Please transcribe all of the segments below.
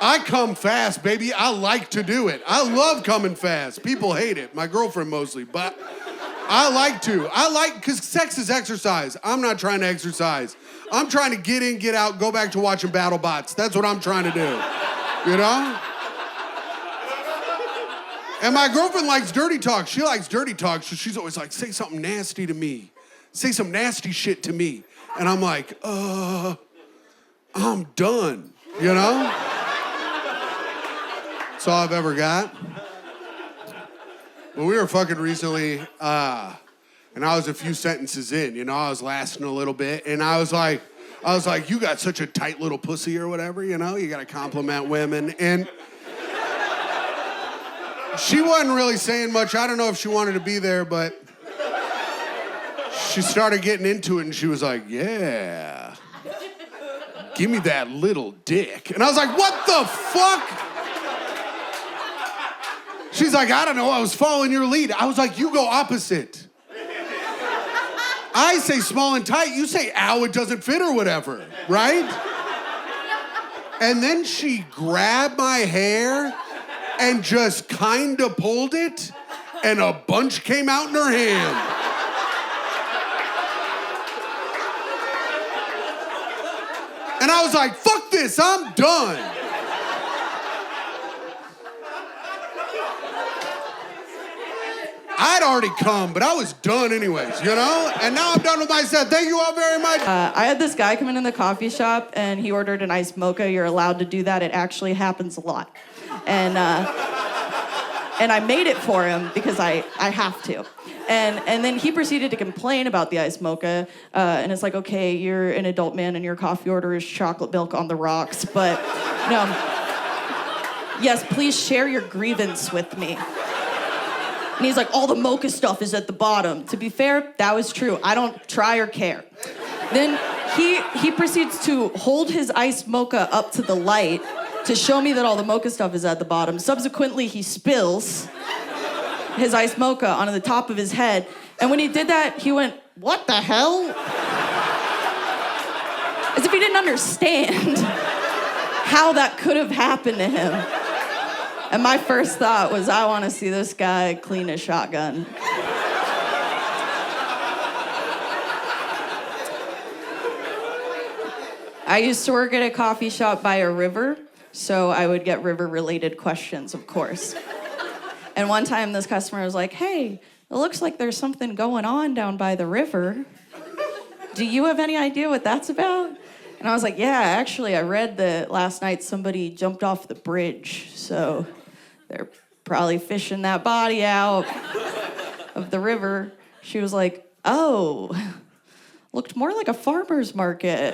I come fast, baby. I like to do it. I love coming fast. People hate it. My girlfriend mostly, but I like to. Because sex is exercise. I'm not trying to exercise. I'm trying to get in, get out, go back to watching BattleBots. That's what I'm trying to do, you know? And my girlfriend likes dirty talk. She likes dirty talk, so she's always like, say something nasty to me. Say some nasty shit to me. And I'm like, I'm done, you know? That's all I've ever got. But we were fucking recently, and I was a few sentences in, you know, I was lasting a little bit, and I was like, you got such a tight little pussy or whatever, you know, you gotta compliment women, and she wasn't really saying much. I don't know if she wanted to be there, but she started getting into it, and she was like, yeah, give me that little dick. And I was like, what the fuck? She's like, I don't know, I was following your lead. I was like, you go opposite. I say small and tight, you say, ow, it doesn't fit or whatever, right? And then she grabbed my hair and just kinda pulled it, and a bunch came out in her hand. And I was like, fuck this, I'm done. I'd already come, but I was done anyways, you know? And now I'm done with my set. Thank you all very much. I had this guy come in the coffee shop, and he ordered an iced mocha. You're allowed to do that. It actually happens a lot. And I made it for him because I have to. And then he proceeded to complain about the iced mocha. And it's like, okay, you're an adult man and your coffee order is chocolate milk on the rocks, but no. Yes, please share your grievance with me. And he's like, all the mocha stuff is at the bottom. To be fair, that was true. I don't try or care. Then he proceeds to hold his iced mocha up to the light to show me that all the mocha stuff is at the bottom. Subsequently, he spills his iced mocha onto the top of his head. And when he did that, he went, what the hell? As if he didn't understand how that could have happened to him. And my first thought was, I want to see this guy clean a shotgun. I used to work at a coffee shop by a river, so I would get river-related questions, of course. And one time this customer was like, hey, it looks like there's something going on down by the river. Do you have any idea what that's about? And I was like, yeah, actually, I read that last night somebody jumped off the bridge, so they're probably fishing that body out of the river. She was like, oh, looked more like a farmer's market.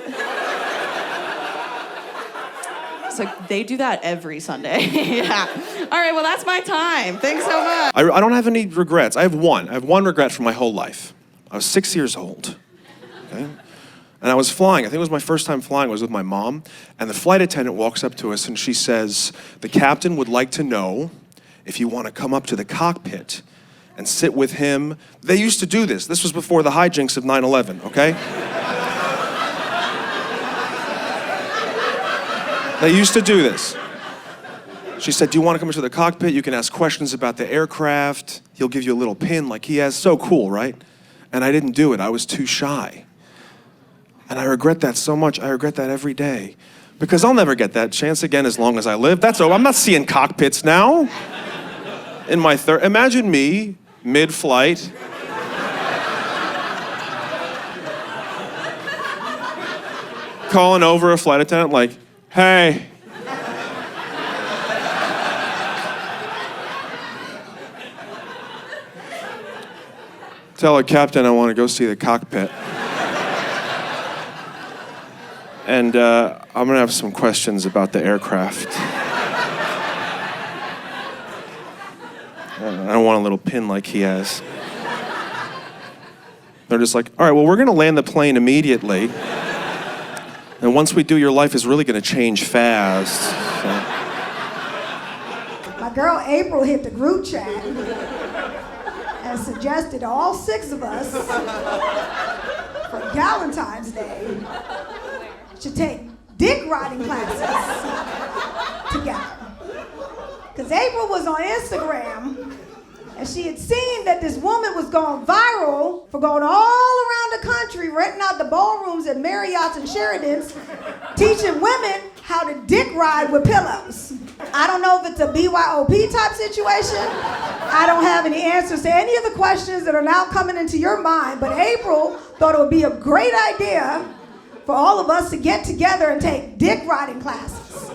It's like, they do that every Sunday. Yeah. All right, well, that's my time. Thanks so much. I don't have any regrets. I have one regret from my whole life. I was 6 years old, okay? And I was flying. I think it was my first time flying. I was with my mom. And the flight attendant walks up to us and she says, the captain would like to know if you want to come up to the cockpit and sit with him. They used to do this. This was before the hijinks of 9/11, okay? They used to do this. She said, do you want to come into the cockpit? You can ask questions about the aircraft. He'll give you a little pin like he has. So cool, right? And I didn't do it. I was too shy. And I regret that so much. I regret that every day. Because I'll never get that chance again as long as I live. That's all. I'm not seeing cockpits now. In my imagine me, mid-flight. Calling over a flight attendant like, hey. Tell a captain I want to go see the cockpit. And I'm gonna have some questions about the aircraft. I don't want a little pin like he has. They're just like, all right, well, we're gonna land the plane immediately. And once we do, your life is really gonna change fast. So. My girl April hit the group chat and suggested all 6 of us for Valentine's Day should take dick riding classes. together. Because April was on Instagram, and she had seen that this woman was going viral for going all around the country, renting out the ballrooms at Marriott's and Sheridan's, teaching women how to dick ride with pillows. I don't know if it's a BYOP type situation. I don't have any answers to any of the questions that are now coming into your mind, but April thought it would be a great idea for all of us to get together and take dick riding classes.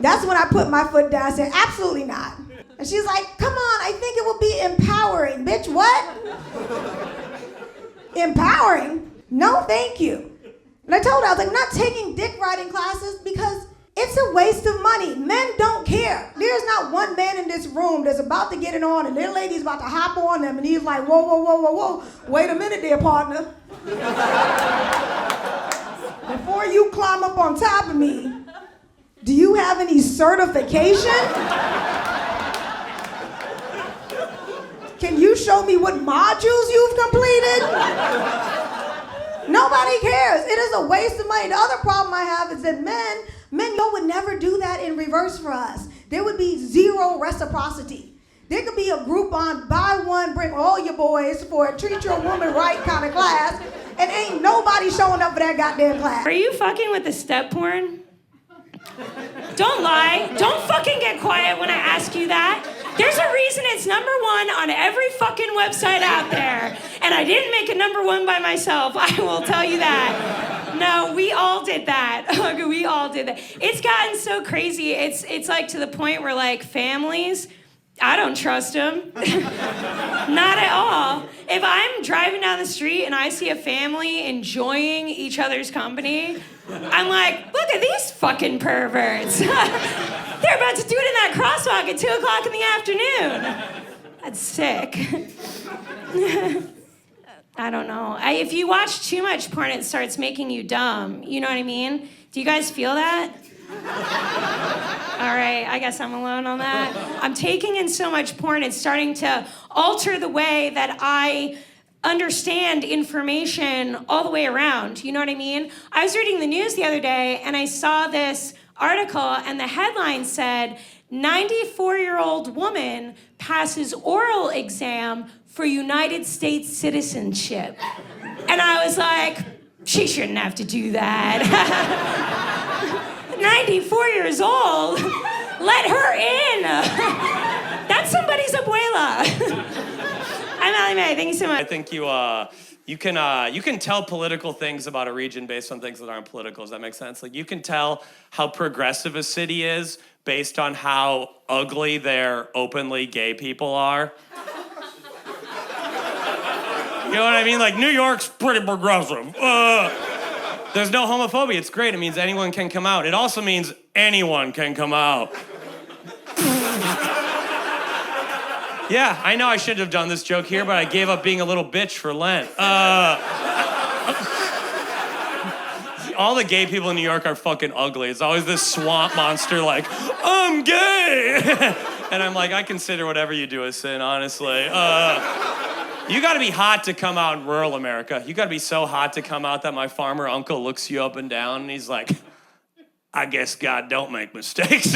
That's when I put my foot down and said, absolutely not. And she's like, come on, I think it will be empowering. Bitch, what? Empowering? No, thank you. And I told her, I was like, I'm not taking dick riding classes because it's a waste of money. Men don't care. There's not one man in this room that's about to get it on and their lady's about to hop on them and he's like, whoa, whoa, whoa, whoa, whoa. Wait a minute there, partner. Before you climb up on top of me, do you have any certification? Can you show me what modules you've completed? Nobody cares. It is a waste of money. The other problem I have is that men would never do that in reverse for us. There would be zero reciprocity. There could be a Groupon, buy one, bring all your boys for a treat your woman right kind of class, and ain't nobody showing up for that goddamn class. Are you fucking with the step porn? Don't lie. Don't fucking get quiet when I ask you that. There's a reason it's #1 on every fucking website out there. And I didn't make it #1 by myself. I will tell you that. No, we all did that. We all did that. It's gotten so crazy. It's like to the point where like families, I don't trust them. Not at all. If I'm driving down the street and I see a family enjoying each other's company, I'm like, look at these fucking perverts. They're about to do it in that crosswalk at 2 o'clock in the afternoon. That's sick. I don't know. If you watch too much porn, it starts making you dumb. You know what I mean? Do you guys feel that? All right, I guess I'm alone on that. I'm taking in so much porn, it's starting to alter the way that I understand information all the way around. You know what I mean? I was reading the news the other day, and I saw this article, and the headline said, 94-year-old woman passes oral exam for United States citizenship. And I was like, she shouldn't have to do that. 94 years old, let her in. That's somebody's abuela. I'm Allie Mae, thank you so much. I think you can tell political things about a region based on things that aren't political. Does that make sense? Like you can tell how progressive a city is based on how ugly their openly gay people are. You know what I mean? Like New York's pretty progressive. There's no homophobia. It's great. It means anyone can come out. It also means anyone can come out. Yeah, I know I shouldn't have done this joke here, but I gave up being a little bitch for Lent. All the gay people in New York are fucking ugly. It's always this swamp monster like, I'm gay! And I'm like, I consider whatever you do a sin, honestly. You gotta be hot to come out in rural America. You gotta be so hot to come out that my farmer uncle looks you up and down and he's like, I guess God don't make mistakes.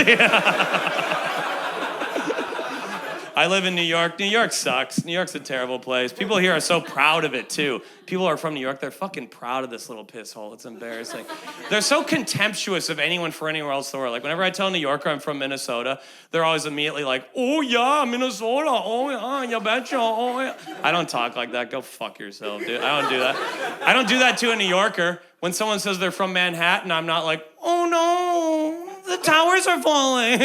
I live in New York. New York sucks. New York's a terrible place. People here are so proud of it, too. People who are from New York, they're fucking proud of this little piss hole. It's embarrassing. They're so contemptuous of anyone for anywhere else in the world. Like, whenever I tell a New Yorker I'm from Minnesota, they're always immediately like, oh, yeah, Minnesota. Oh, yeah, you betcha. Oh, yeah. I don't talk like that. Go fuck yourself, dude. I don't do that. I don't do that to a New Yorker. When someone says they're from Manhattan, I'm not like, oh, no, the towers are falling.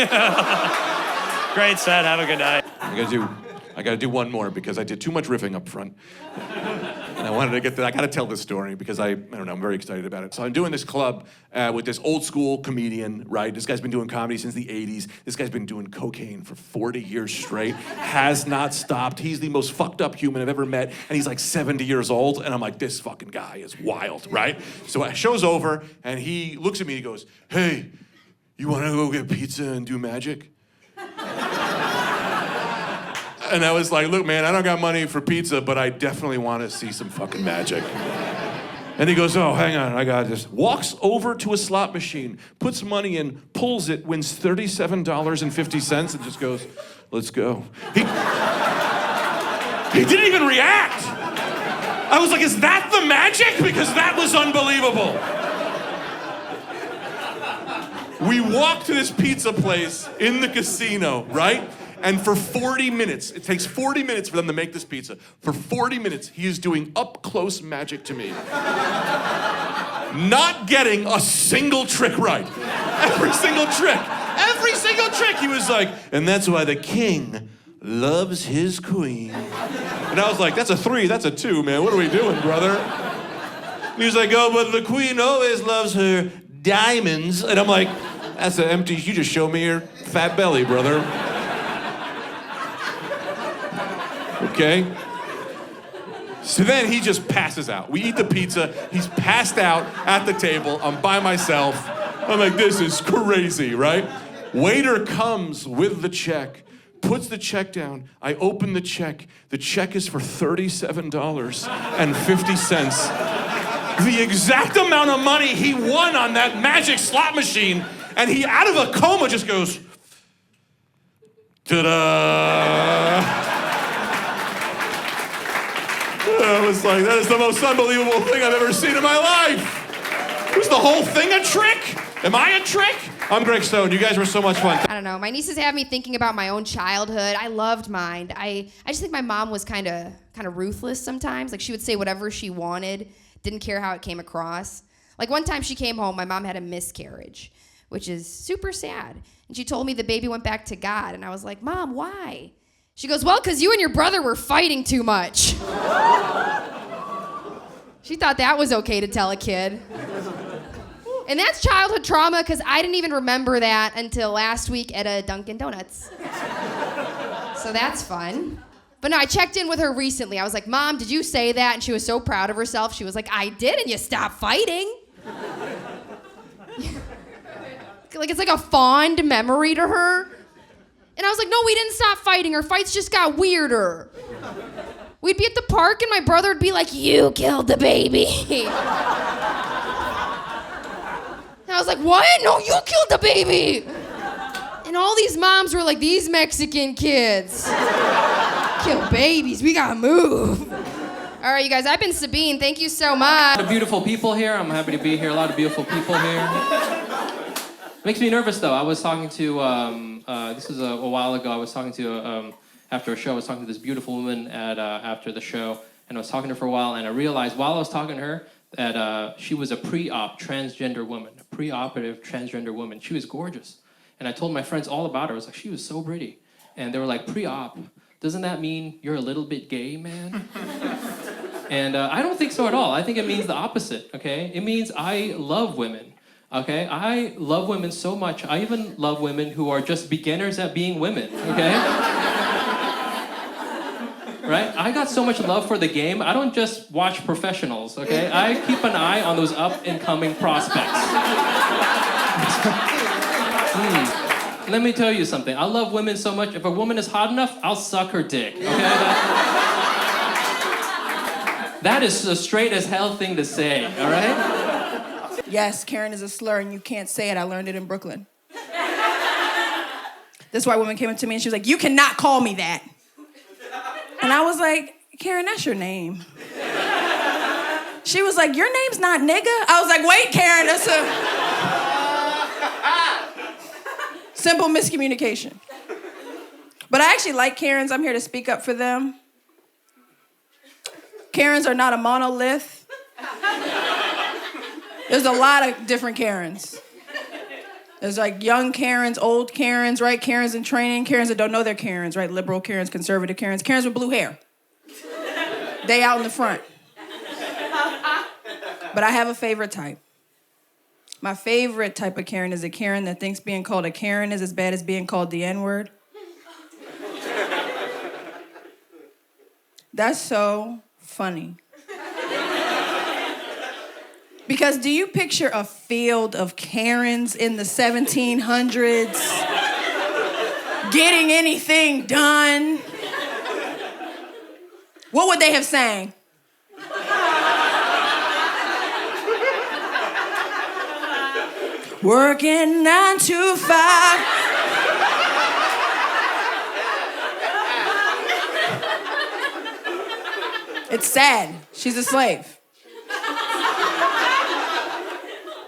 Great set. Have a good night. I gotta do one more because I did too much riffing up front. And I wanted to get that. I gotta tell this story because I don't know, I'm very excited about it. So I'm doing this club with this old school comedian, right? This guy's been doing comedy since the 80s. This guy's been doing cocaine for 40 years straight, has not stopped. He's the most fucked up human I've ever met, and he's like 70 years old, and I'm like, this fucking guy is wild, right? So show's over, and he looks at me and he goes, hey, you wanna go get pizza and do magic? And I was like, look, man, I don't got money for pizza, but I definitely want to see some fucking magic. And he goes, oh, hang on, I got this. Walks over to a slot machine, puts money in, pulls it, wins $37.50, and just goes, let's go. He didn't even react. I was like, is that the magic? Because that was unbelievable. We walk to this pizza place in the casino, right? And for 40 minutes, it takes 40 minutes for them to make this pizza. For 40 minutes, he is doing up-close magic to me. Not getting a single trick right. Every single trick. Every single trick. He was like, and that's why the king loves his queen. And I was like, that's a 3, that's a 2, man. What are we doing, brother? And he was like, oh, but the queen always loves her diamonds. And I'm like, that's an empty, you just show me your fat belly, brother. Okay? So then he just passes out. We eat the pizza, he's passed out at the table, I'm by myself. I'm like, this is crazy, right? Waiter comes with the check, puts the check down, I open the check is for $37.50. The exact amount of money he won on that magic slot machine, and he, out of a coma, just goes, ta-da! I was like, that is the most unbelievable thing I've ever seen in my life. Was the whole thing a trick? Am I a trick? I'm Greg Stone. You guys were so much fun. I don't know. My nieces have me thinking about my own childhood. I loved mine. I just think my mom was kind of ruthless sometimes. Like, she would say whatever she wanted, didn't care how it came across. Like, one time she came home, my mom had a miscarriage, which is super sad. And she told me the baby went back to God. And I was like, Mom, why? She goes, well, because you and your brother were fighting too much. She thought that was okay to tell a kid. And that's childhood trauma, because I didn't even remember that until last week at a Dunkin' Donuts. So that's fun. But no, I checked in with her recently. I was like, Mom, did you say that? And she was so proud of herself. She was like, I did, and you stopped fighting. Like, it's like a fond memory to her. And I was like, no, we didn't stop fighting. Our fights just got weirder. We'd be at the park and my brother would be like, you killed the baby. And I was like, what? No, you killed the baby. And all these moms were like, these Mexican kids kill babies. We gotta move. All right, you guys, I've been Sabeen. Thank you so much. A lot of beautiful people here. I'm happy to be here. A lot of beautiful people here. Makes me nervous, though. I was talking to, this was a while ago, I was talking to, after a show, I was talking to this beautiful woman after the show, and I was talking to her for a while, and I realized while I was talking to her that she was a pre-op transgender woman, a pre-operative transgender woman. She was gorgeous. And I told my friends all about her. I was like, she was so pretty. And they were like, pre-op, doesn't that mean you're a little bit gay, man? And I don't think so at all. I think it means the opposite, okay? It means I love women. Okay, I love women so much. I even love women who are just beginners at being women, okay? Right? I got so much love for the game, I don't just watch professionals, okay? I keep an eye on those up-and-coming prospects. Let me tell you something. I love women so much, if a woman is hot enough, I'll suck her dick, okay? That is a straight as hell thing to say, all right? Yes, Karen is a slur and you can't say it. I learned it in Brooklyn. This white woman came up to me and she was like, you cannot call me that. And I was like, Karen, that's your name. She was like, your name's not nigga? I was like, wait, Karen, that's a simple miscommunication. But I actually like Karens. I'm here to speak up for them. Karens are not a monolith. There's a lot of different Karens. There's like young Karens, old Karens, right? Karens in training, Karens that don't know they're Karens, right? Liberal Karens, conservative Karens, Karens with blue hair. They out in the front. But I have a favorite type. My favorite type of Karen is a Karen that thinks being called a Karen is as bad as being called the N-word. That's so funny. Because do you picture a field of Karens in the 1700s getting anything done? What would they have sang? Working 9 to 5. It's sad. She's a slave.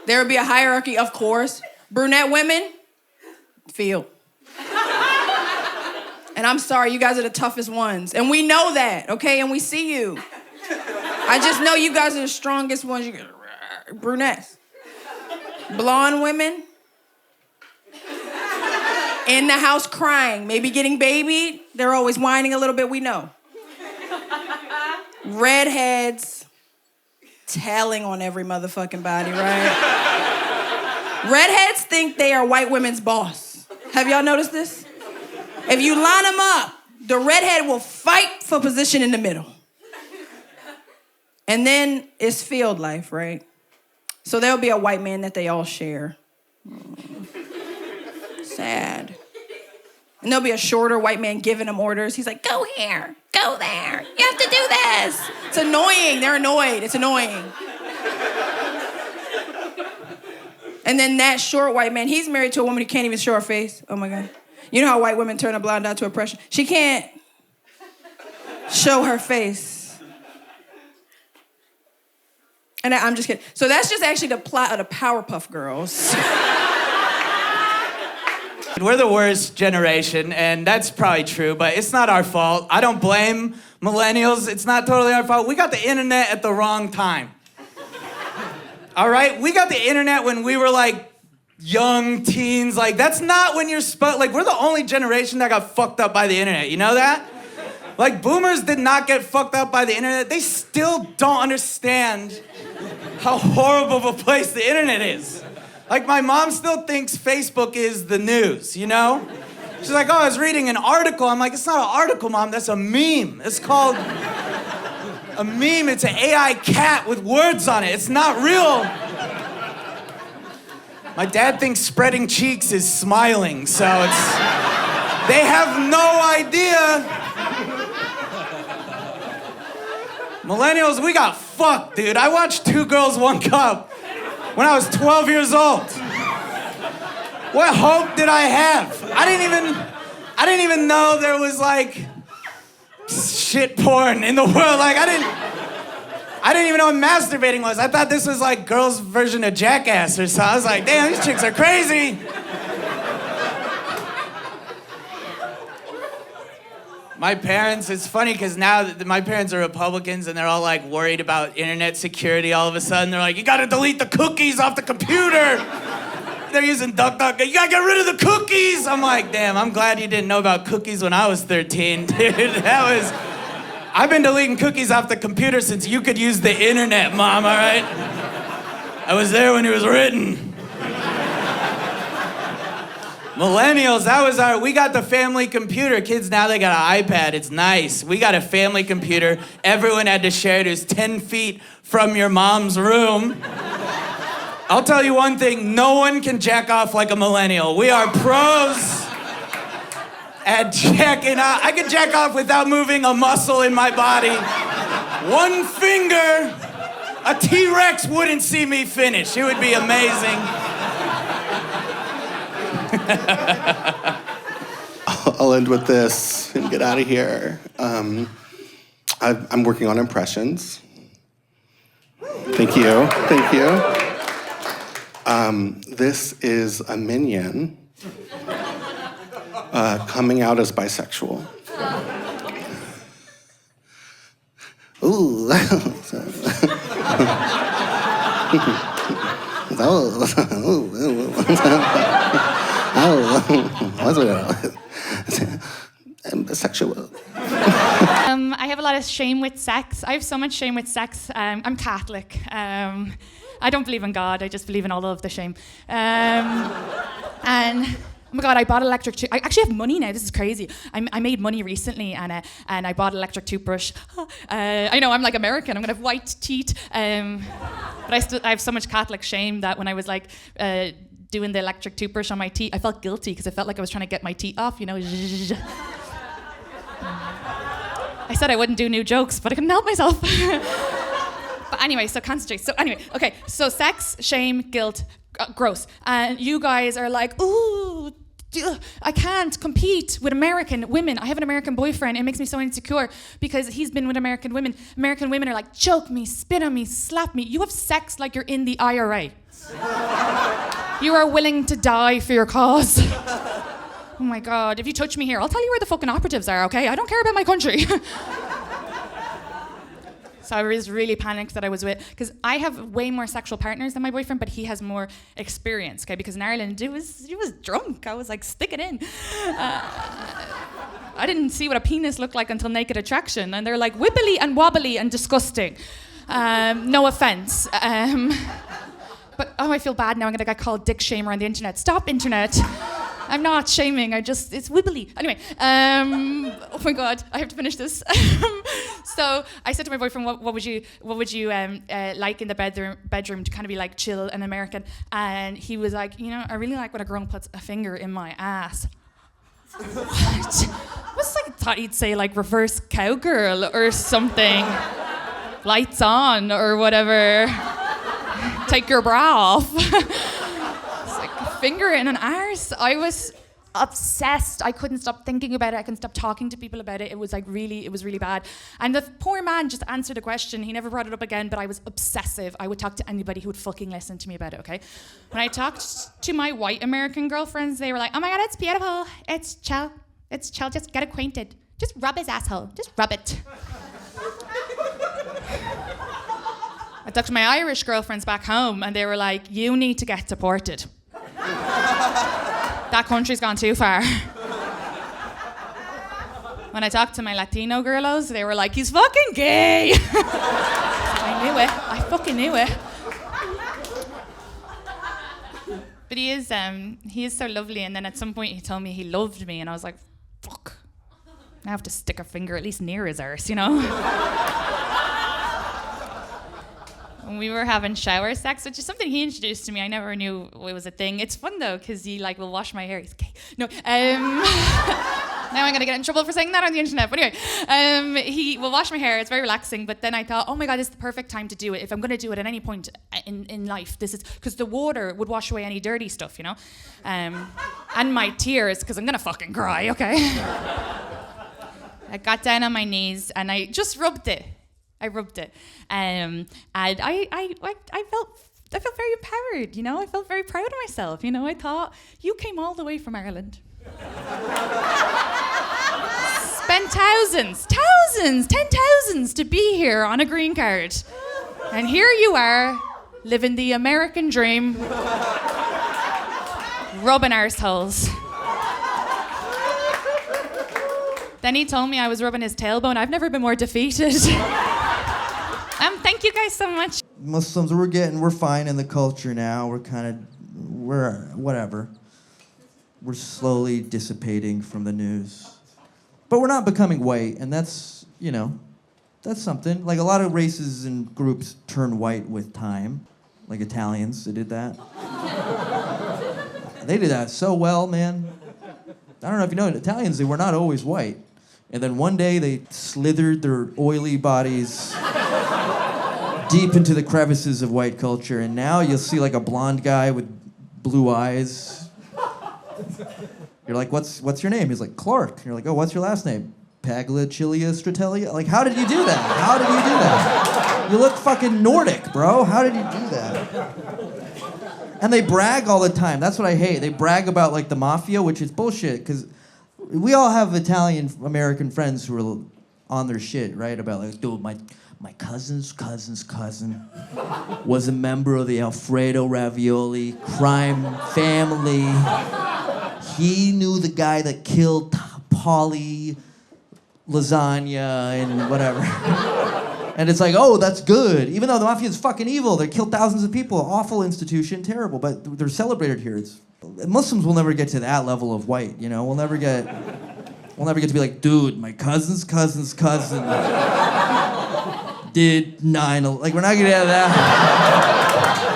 There would be a hierarchy, of course. Brunette women, feel. And I'm sorry, you guys are the toughest ones. And we know that, okay? And we see you. I just know you guys are the strongest ones. Brunettes. Blonde women. In the house crying, maybe getting babied. They're always whining a little bit, we know. Redheads. Telling on every motherfucking body, right? Redheads think they are white women's boss. Have y'all noticed this? If you line them up, the redhead will fight for position in the middle. And then it's field life, right? So there'll be a white man that they all share. Sad. And there'll be a shorter white man giving them orders. He's like, go here, go there, you have to do this. It's annoying, they're annoyed, it's annoying. And then that short white man, he's married to a woman who can't even show her face. Oh my God. You know how white women turn a blind eye to oppression? She can't show her face. And I'm just kidding. So that's just actually the plot of the Powerpuff Girls. We're the worst generation, and that's probably true, but it's not our fault. I don't blame millennials. It's not totally our fault. We got the internet at the wrong time. All right? We got the internet when we were like young teens. Like, that's not when you're like, we're the only generation that got fucked up by the internet. You know that? Like, boomers did not get fucked up by the internet. They still don't understand how horrible of a place the internet is. Like, my mom still thinks Facebook is the news, you know? She's like, oh, I was reading an article. I'm like, it's not an article, Mom, that's a meme. It's called a meme. It's an AI cat with words on it. It's not real. My dad thinks spreading cheeks is smiling, so it's... They have no idea. Millennials, we got fucked, dude. I watched Two Girls, One Cup when I was 12 years old. What hope did I have? I didn't even know there was like shit porn in the world. Like I didn't even know what masturbating was. I thought this was like girls' version of Jackass or something. I was like, damn, these chicks are crazy. My parents, it's funny because now my parents are Republicans and they're all like worried about internet security all of a sudden. They're like, you gotta delete the cookies off the computer. They're using DuckDuck. You gotta get rid of the cookies. I'm like, damn, I'm glad you didn't know about cookies when I was 13, dude. I've been deleting cookies off the computer since you could use the internet, Mom, all right? I was there when it was written. Millennials, we got the family computer. Kids now, they got an iPad, it's nice. We got a family computer. Everyone had to share it. It was 10 feet from your mom's room. I'll tell you one thing, no one can jack off like a millennial. We are pros at jacking off. I can jack off without moving a muscle in my body. One finger, a T-Rex wouldn't see me finish. It would be amazing. I'll end with this and get out of here. I'm working on impressions. Thank you. Thank you. This is a minion coming out as bisexual. Ooh. I'm bisexual. I have a lot of shame with sex. I have so much shame with sex. I'm Catholic. I don't believe in God. I just believe in all of the shame. And oh my God, I bought electric toothbrush. I actually have money now. This is crazy. I made money recently, and I bought an electric toothbrush. I know I'm like American. I'm gonna have white teeth. But I have so much Catholic shame that when I was like doing the electric toothbrush on my teeth, I felt guilty because I felt like I was trying to get my teeth off. You know. I said I wouldn't do new jokes, but I couldn't help myself. But anyway, so concentrate. So anyway, okay. So sex, shame, guilt, gross. And you guys are like, ooh, I can't compete with American women. I have an American boyfriend. It makes me so insecure because he's been with American women. American women are like, choke me, spit on me, slap me. You have sex like you're in the IRA. You are willing to die for your cause. Oh my God, if you touch me here, I'll tell you where the fucking operatives are, okay? I don't care about my country. So I was really panicked that I was with, because I have way more sexual partners than my boyfriend, but he has more experience, okay? Because in Ireland, he was drunk. I was like, stick it in. I didn't see what a penis looked like until Naked Attraction, and they're like wibbly and wobbly and disgusting. No offense. But I feel bad now. I'm gonna get called dick shamer on the internet. Stop, internet. I'm not shaming. It's wibbly. Anyway, oh my God, I have to finish this. So I said to my boyfriend, what would you like in the bedroom to kind of be like chill and American? And he was like, I really like when a girl puts a finger in my ass. What? I was like, thought he'd say like reverse cowgirl or something. Lights on or whatever. Take your bra off. It's like a finger in an arse. I was obsessed. I couldn't stop thinking about it. I couldn't stop talking to people about it. It was really bad. And the poor man just answered a question. He never brought it up again, but I was obsessive. I would talk to anybody who would fucking listen to me about it, okay? When I talked to my white American girlfriends, they were like, oh my God, it's beautiful. It's chill. It's chill. Just get acquainted. Just rub his asshole. Just rub it. I talked to my Irish girlfriends back home, and they were like, you need to get deported. That country's gone too far. When I talked to my Latino girlos, they were like, he's fucking gay. I knew it. I fucking knew it. But he is so lovely, and then at some point he told me he loved me, and I was like, fuck. I have to stick a finger at least near his arse, When we were having shower sex, which is something he introduced to me. I never knew it was a thing. It's fun though, because he will wash my hair. He's gay. No. Now I'm gonna get in trouble for saying that on the internet. But anyway, he will wash my hair. It's very relaxing. But then I thought, oh my God, this is the perfect time to do it. If I'm gonna do it at any point in life, this is because the water would wash away any dirty stuff, and my tears, because I'm gonna fucking cry. Okay. I got down on my knees and I just rubbed it. And I felt very empowered, I felt very proud of myself, I thought, you came all the way from Ireland. Spent thousands, ten thousands to be here on a green card. And here you are, living the American dream, rubbing arseholes. Then he told me I was rubbing his tailbone. I've never been more defeated. Thank you guys so much. Muslims, we're fine in the culture now. We're whatever. We're slowly dissipating from the news. But we're not becoming white, and that's something. Like a lot of races and groups turn white with time. Like Italians, they did that. They did that so well, man. I don't know if you know it, Italians, they were not always white. And then one day they slithered their oily bodies deep into the crevices of white culture, and now you'll see like a blonde guy with blue eyes. You're like, what's your name? He's like, Clark. And you're like, oh, what's your last name? Pagliacilia Stratellia? Like, how did you do that? You look fucking Nordic, bro. How did you do that? And they brag all the time. That's what I hate. They brag about like the mafia, which is bullshit, because we all have Italian American friends who are on their shit, right? About like, dude, my cousin's cousin was a member of the Alfredo Ravioli crime family. He knew the guy that killed Polly Lasagna and whatever. And it's like, oh, that's good. Even though the mafia is fucking evil. They killed thousands of people. Awful institution, terrible. But they're celebrated here. Muslims will never get to that level of white, We'll never get to be like, dude, my cousin's cousin did 9/11. Like, we're not gonna get that.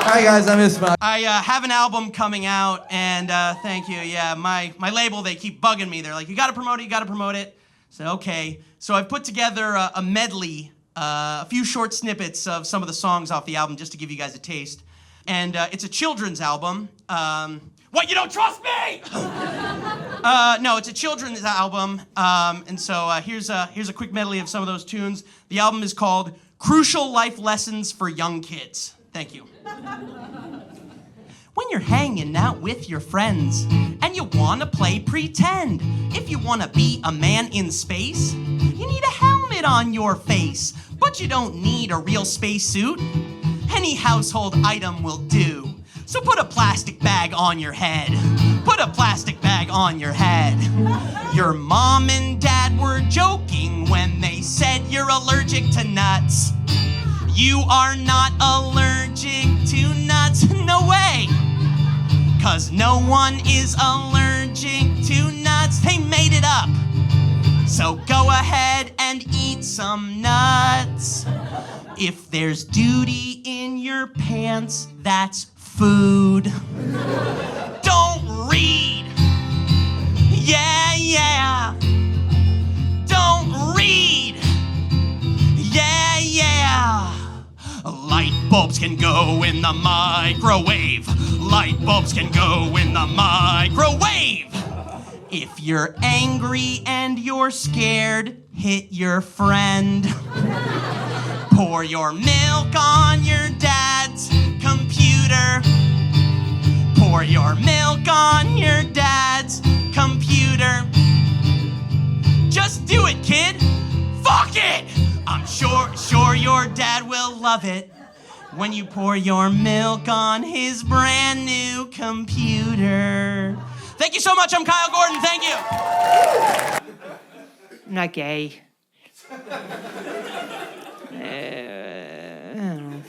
Hi guys, I'm Ismael. I have an album coming out, and thank you. Yeah, my label, they keep bugging me. They're like, you gotta promote it. So okay. So I've put together a medley a few short snippets of some of the songs off the album just to give you guys a taste. And it's a children's album. What, you don't trust me? No, it's a children's album. And so here's a quick medley of some of those tunes. The album is called Crucial Life Lessons for Young Kids. Thank you. When you're hanging out with your friends and you wanna play pretend, if you wanna be a man in space, you need a helmet on your face, but you don't need a real spacesuit. Any household item will do. So put a plastic bag on your head. Put a plastic bag on your head. Your mom and dad were joking when they said you're allergic to nuts. You are not allergic to nuts, no way. 'Cause no one is allergic to nuts, they made it up. So go ahead and eat some nuts. If there's duty in your pants, that's food. Don't read. Yeah, yeah. Don't read. Yeah, yeah. Light bulbs can go in the microwave. Light bulbs can go in the microwave. If you're angry and you're scared, hit your friend. Pour your milk on your dad's computer. Pour your milk on your dad's computer. Just do it, kid. Fuck it! I'm sure your dad will love it when you pour your milk on his brand new computer. Thank you so much. I'm Kyle Gordon. Thank you. I'm not gay. I don't know.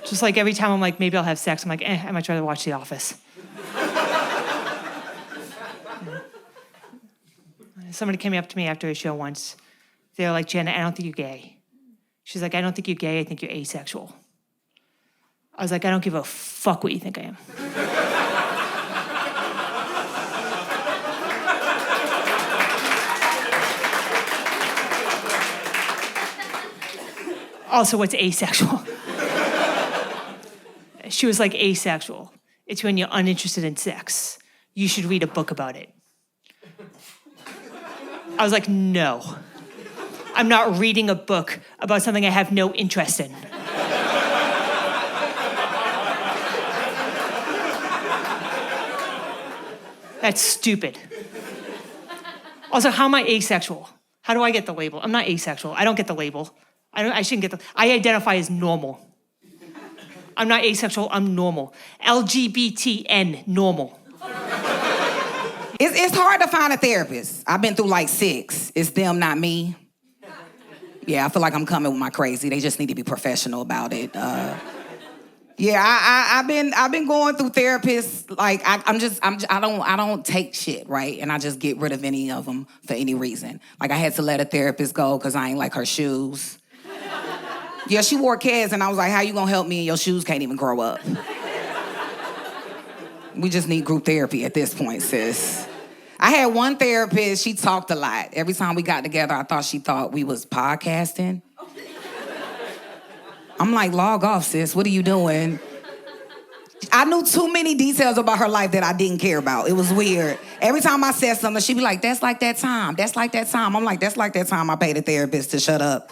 Just like every time I'm like, maybe I'll have sex, I'm like, I might rather watch The Office. Somebody came up to me after a show once. They were like, Jenna, I don't think you're gay. She's like, I don't think you're gay, I think you're asexual. I was like, I don't give a fuck what you think I am. Also, what's asexual? She was like, asexual. It's when you're uninterested in sex. You should read a book about it. I was like, no. I'm not reading a book about something I have no interest in. That's stupid. Also, how am I asexual? How do I get the label? I'm not asexual. I don't get the label. I shouldn't get the... I identify as normal. I'm not asexual, I'm normal. LGBTN, normal. It's hard to find a therapist. I've been through like 6. It's them, not me. Yeah, I feel like I'm coming with my crazy. They just need to be professional about it. Yeah, I've been going through therapists. Like I don't take shit, right? And I just get rid of any of them for any reason. Like I had to let a therapist go because I ain't like her shoes. Yeah, she wore Keds, and I was like, how you gonna help me and your shoes can't even grow up? We just need group therapy at this point, sis. I had one therapist, she talked a lot. Every time we got together, I thought she thought we was podcasting. I'm like, log off, sis, what are you doing? I knew too many details about her life that I didn't care about. It was weird. Every time I said something, she'd be like, that's like that time, that's like that time. I'm like, that's like that time I paid a therapist to shut up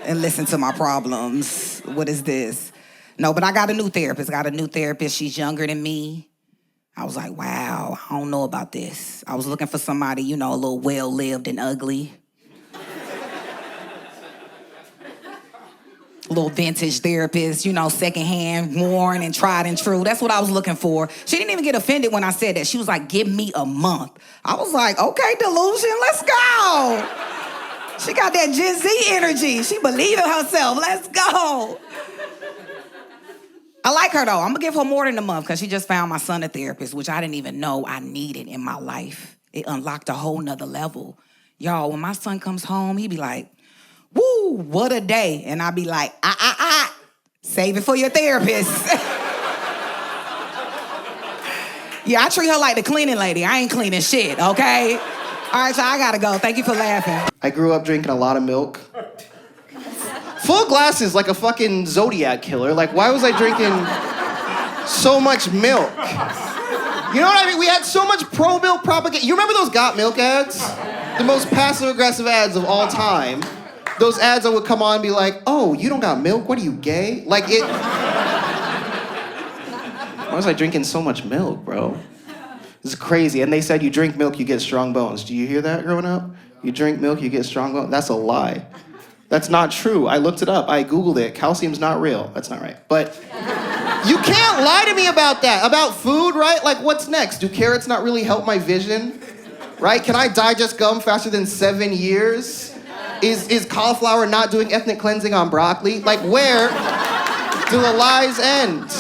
and listen to my problems. What is this? No, but I got a new therapist. She's younger than me. I was like, wow, I don't know about this. I was looking for somebody, you know, a little well-lived and ugly. A little vintage therapist, you know, secondhand, worn and tried and true. That's what I was looking for. She didn't even get offended when I said that. She was like, give me a month. I was like, okay, delusion, let's go. She got that Gen Z energy. She believed in herself. Let's go. I like her, though. I'm going to give her more than a month because she just found my son a therapist, which I didn't even know I needed in my life. It unlocked a whole nother level. Y'all, when my son comes home, he be like, woo, what a day. And I be like, save it for your therapist. Yeah, I treat her like the cleaning lady. I ain't cleaning shit, okay? All right, y'all, I gotta go. Thank you for laughing. I grew up drinking a lot of milk. full glasses like a fucking Zodiac killer. Like, why was I drinking so much milk? You know what I mean? We had so much pro-milk propaganda. You remember those Got Milk ads? The most passive-aggressive ads of all time. Those ads that would come on and be like, oh, you don't got milk? What are you, gay? Like, it... Why was I drinking so much milk, bro? This is crazy. And they said you drink milk, you get strong bones. Do you hear that growing up? You drink milk, you get strong bones? That's a lie. That's not true. I looked it up. I Googled it. Calcium's not real. That's not right. But you can't lie to me about that. About food, right? Like, what's next? Do carrots not really help my vision? Right? Can I digest gum faster than 7 years? Is cauliflower not doing ethnic cleansing on broccoli? Like, where do the lies end?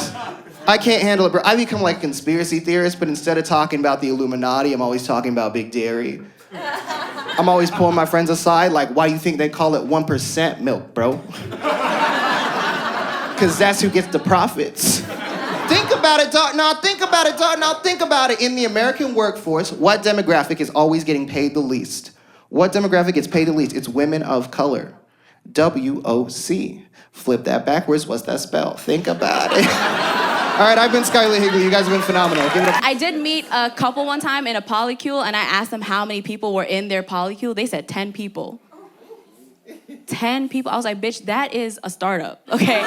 I can't handle it, bro. I become like a conspiracy theorist, but instead of talking about the Illuminati, I'm always talking about Big Dairy. I'm always pulling my friends aside, like, why do you think they call it 1% milk, bro? Because that's who gets the profits. Think about it, dog. Now think about it, dog. Now think about it. In the American workforce, what demographic is always getting paid the least? What demographic gets paid the least? It's women of color. WOC. Flip that backwards. What's that spell? Think about it. All right, I've been Skyler Higley. You guys have been phenomenal. Give it up. I did meet a couple one time in a polycule, and I asked them how many people were in their polycule. They said 10 people. 10 people. I was like, bitch, that is a startup, okay?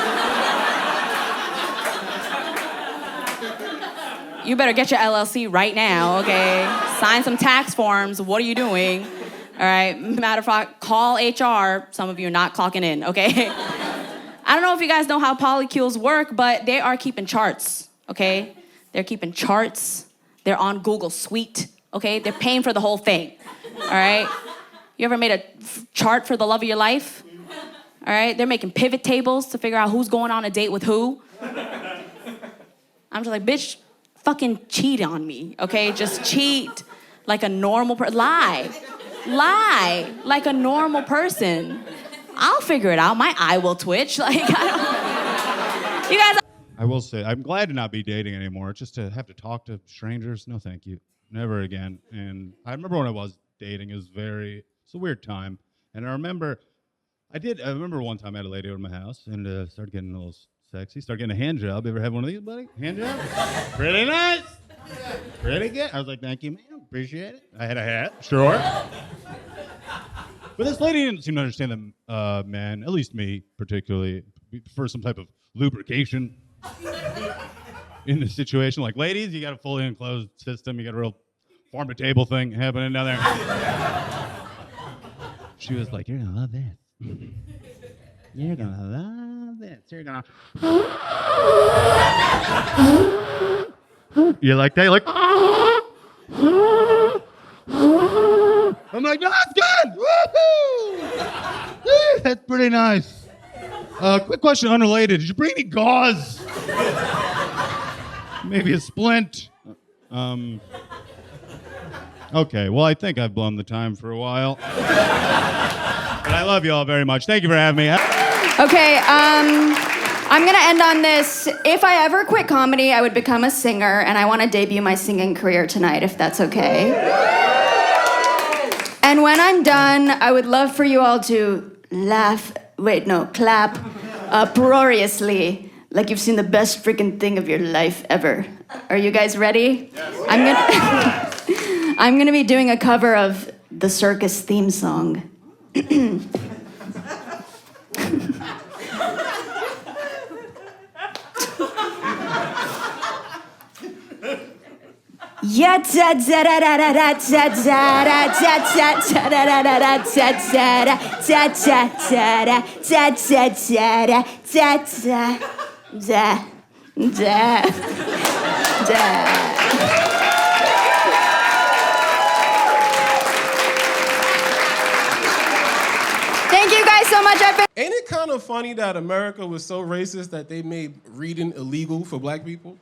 You better get your LLC right now, okay? Sign some tax forms. What are you doing? All right, matter of fact, call HR. Some of you are not clocking in, okay? I don't know if you guys know how polycules work, but they are keeping charts, okay? They're keeping charts. They're on Google Suite, okay? They're paying for the whole thing, all right? You ever made a chart for the love of your life? All right, they're making pivot tables to figure out who's going on a date with who. I'm just like, bitch, fucking cheat on me, okay? Just cheat like a normal person. Lie like a normal person. I'll figure it out. My eye will twitch. Like, I don't... You guys... I will say, I'm glad to not be dating anymore. Just to have to talk to strangers, no thank you. Never again. And I remember when I was dating, it's a weird time. And I remember one time I had a lady over at my house and started getting a little sexy. Started getting a hand job. You ever have one of these, buddy? Hand job? Pretty nice. Pretty good. I was like, thank you, man. Appreciate it. I had a hat. Sure. But this lady didn't seem to understand that men, at least me particularly, prefer some type of lubrication in the situation. Like, ladies, you got a fully enclosed system. You got a real farm-to-table thing happening down there. She was like, you're going to love this. You're going to love this. You're going to... You like that? You're like... I'm like, no, that's good! Woohoo! That's pretty nice. Quick question, unrelated. Did you bring any gauze? Maybe a splint? Okay, well, I think I've blown the time for a while. But I love you all very much. Thank you for having me. Okay, I'm gonna end on this. If I ever quit comedy, I would become a singer, and I want to debut my singing career tonight, if that's okay. And when I'm done, I would love for you all to clap uproariously, like you've seen the best freaking thing of your life ever. Are you guys ready? Yes. I'm gonna be doing a cover of the circus theme song. Yeah, da da da da da da da da da da da da da da. Thank you guys so much. Ain't it kind of funny that America was so racist that they made reading illegal for black people?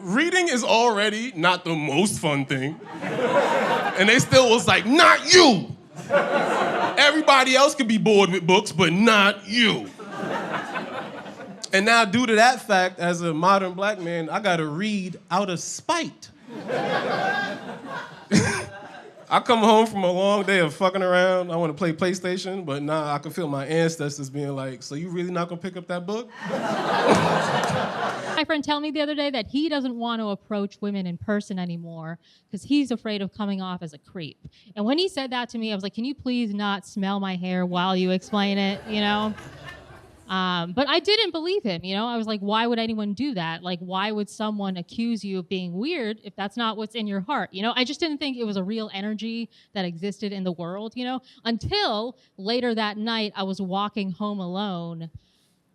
Reading is already not the most fun thing. And they still was like, not you! Everybody else could be bored with books, but not you. And now, due to that fact, as a modern black man, I gotta read out of spite. I come home from a long day of fucking around. I want to play PlayStation, but nah, I can feel my ancestors being like, so you really not gonna pick up that book? My friend told me the other day that he doesn't want to approach women in person anymore because he's afraid of coming off as a creep. And when he said that to me, I was like, can you please not smell my hair while you explain it, you know? But I didn't believe him, you know? I was like, why would anyone do that? Like, why would someone accuse you of being weird if that's not what's in your heart, you know? I just didn't think it was a real energy that existed in the world, you know? Until later that night, I was walking home alone,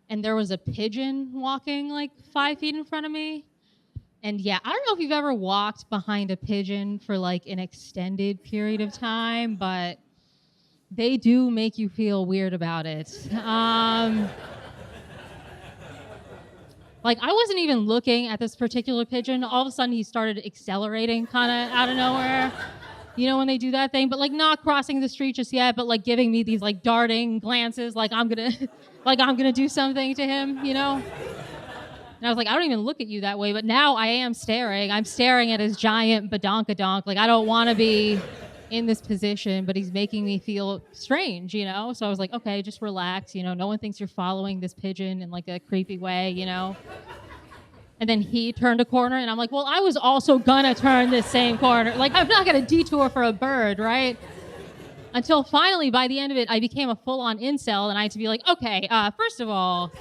and there was a pigeon walking like 5 feet in front of me. And yeah, I don't know if you've ever walked behind a pigeon for like an extended period of time, but they do make you feel weird about it. Like, I wasn't even looking at this particular pigeon. All of a sudden, he started accelerating kind of out of nowhere. You know, when they do that thing, but like not crossing the street just yet, but like giving me these like darting glances, like I'm gonna do something to him, you know? And I was like, I don't even look at you that way, but now I am staring. I'm staring at his giant badonkadonk. Like, I don't want to be in this position, but he's making me feel strange, you know? So I was like, okay, just relax, you know? No one thinks you're following this pigeon in like a creepy way, you know? And then he turned a corner, and I'm like, well, I was also gonna turn this same corner. Like, I'm not gonna detour for a bird, right? Until finally, by the end of it, I became a full-on incel, and I had to be like, okay, first of all,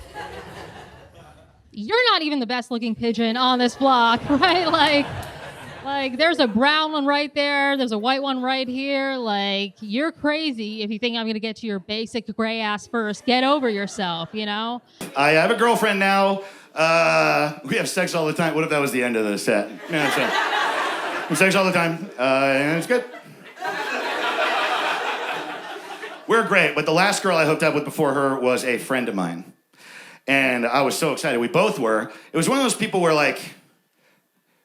you're not even the best-looking pigeon on this block, right? Like, there's a brown one right there, there's a white one right here. Like, you're crazy if you think I'm gonna get to your basic gray ass first. Get over yourself, you know? I have a girlfriend now. We have sex all the time. What if that was the end of the set? Yeah, that's it. We have sex all the time, and it's good. We're great, but the last girl I hooked up with before her was a friend of mine. And I was so excited. We both were. It was one of those people where, like,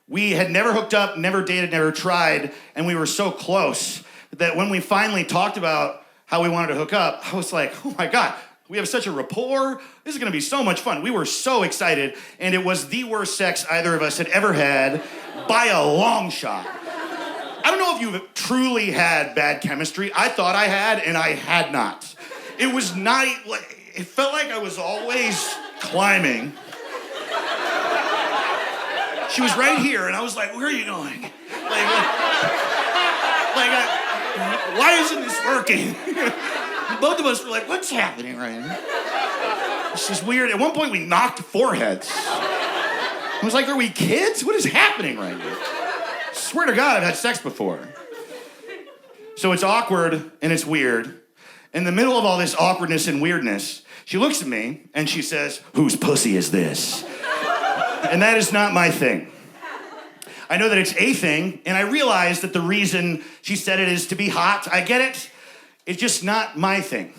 we had never hooked up, never dated, never tried, and we were so close that when we finally talked about how we wanted to hook up, I was like, oh my God, we have such a rapport. This is gonna be so much fun. We were so excited, and it was the worst sex either of us had ever had by a long shot. I don't know if you've truly had bad chemistry. I thought I had, and I had not. It was not, it felt like I was always climbing. She was right here, and I was like, where are you going? Why isn't this working? Both of us were like, what's happening right now? It's just weird. At one point, we knocked foreheads. I was like, are we kids? What is happening right now? Swear to God, I've had sex before. So it's awkward, and it's weird. In the middle of all this awkwardness and weirdness, she looks at me, and she says, whose pussy is this? And that is not my thing. I know that it's a thing, and I realize that the reason she said it is to be hot. I get it. It's just not my thing.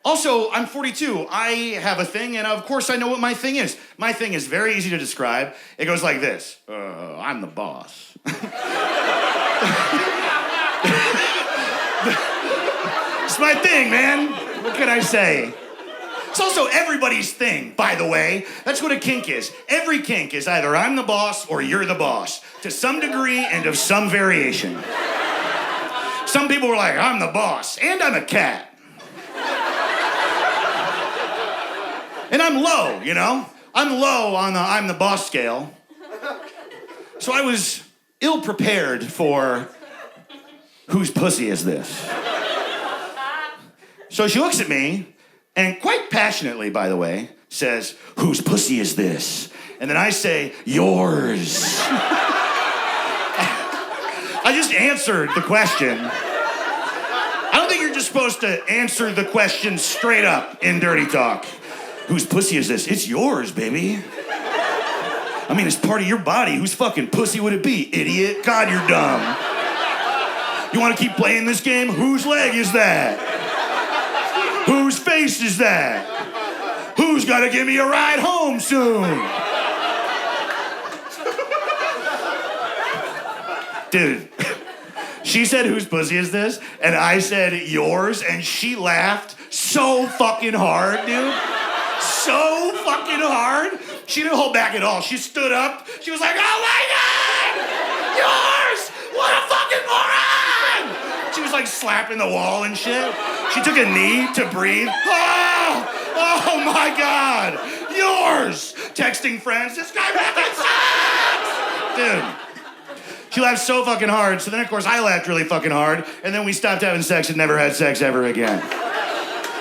Also, I'm 42. I have a thing, and of course I know what my thing is. My thing is very easy to describe. It goes like this. I'm the boss. It's my thing, man. What can I say? It's also everybody's thing, by the way. That's what a kink is. Every kink is either I'm the boss or you're the boss, to some degree and of some variation. Some people were like, I'm the boss, and I'm a cat. And I'm low, you know? I'm low on the I'm the boss scale. So I was ill-prepared for whose pussy is this? So she looks at me, and quite passionately, by the way, says, whose pussy is this? And then I say, yours. I just answered the question. I don't think you're just supposed to answer the question straight up in dirty talk. Whose pussy is this? It's yours, baby. I mean, it's part of your body. Whose fucking pussy would it be, idiot? God, you're dumb. You want to keep playing this game? Whose leg is that? Whose face is that? Who's gonna give me a ride home soon? Dude, she said, whose pussy is this? And I said, yours, and she laughed so fucking hard, dude. So fucking hard. She didn't hold back at all. She stood up. She was like, oh my God! Yours! What a fucking moron! slapping the wall and shit. She took a knee to breathe. Oh my God, yours. Texting friends, this guy fucking sucks. Dude. She laughed so fucking hard, so then of course I laughed really fucking hard, and then we stopped having sex and never had sex ever again.